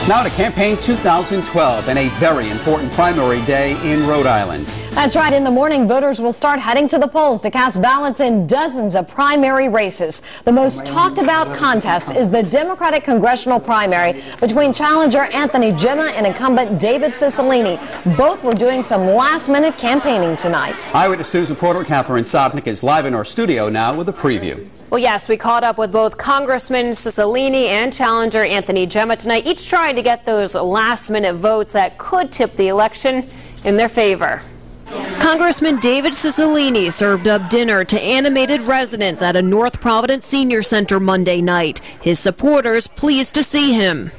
Now to Campaign 2012 and a very important primary day in Rhode Island. That's right. In the morning, voters will start heading to the polls to cast ballots in dozens of primary races. The most talked about contest is the Democratic Congressional primary between challenger Anthony Gemma and incumbent David Cicilline. Both were doing some last-minute campaigning tonight. Eyewitness News reporter Catherine Sotnick is live in our studio now with a preview. Well, yes, we caught up with both Congressman Cicilline and challenger Anthony Gemma tonight, each trying to get those last-minute votes that could tip the election in their favor. Congressman David Cicilline served up dinner to animated residents at a North Providence Senior Center Monday night. His supporters pleased to see him.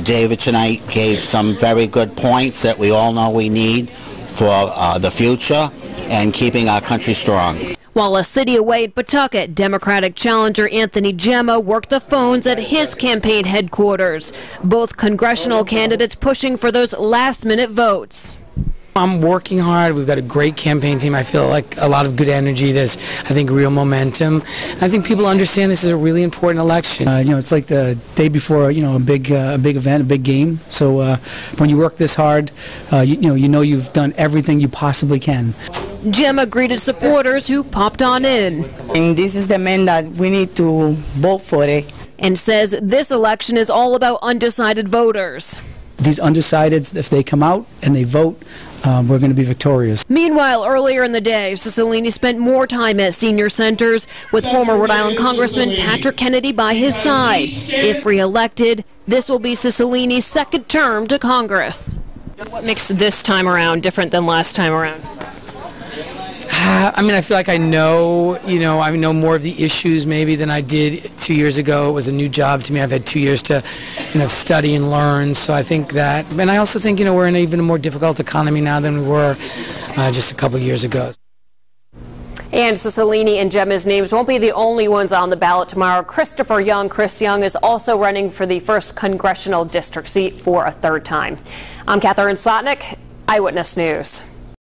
David tonight gave some very good points that we all know we need for the future and keeping our country strong. While a city away in Pawtucket, Democratic challenger Anthony Gemma worked the phones at his campaign headquarters. Both congressional candidates pushing for those last-minute votes. I'm working hard. We've got a great campaign team. I feel like a lot of good energy. There's, I think, real momentum. I think people understand this is a really important election. It's like the day before, a big event, a big game. So when you work this hard, you know you've done everything you possibly can. Gemma greeted supporters who popped on in. And this is the man that we need to vote for it. And says this election is all about undecided voters. These undecideds, if they come out and they vote, we're going to be victorious. Meanwhile, earlier in the day, Cicilline spent more time at senior centers with former Rhode Island Congressman Patrick Kennedy by his side. If re-elected, this will be Cicilline's second term to Congress. What makes this time around different than last time around? I feel like I know more of the issues maybe than I did 2 years ago. It was a new job to me. I've had 2 years to, study and learn. So I think that, and I also think, we're in an even more difficult economy now than we were just a couple years ago. And Cicilline and Gemma's names won't be the only ones on the ballot tomorrow. Chris Young, is also running for the 1st Congressional District seat for a third time. I'm Catherine Sotnick, Eyewitness News.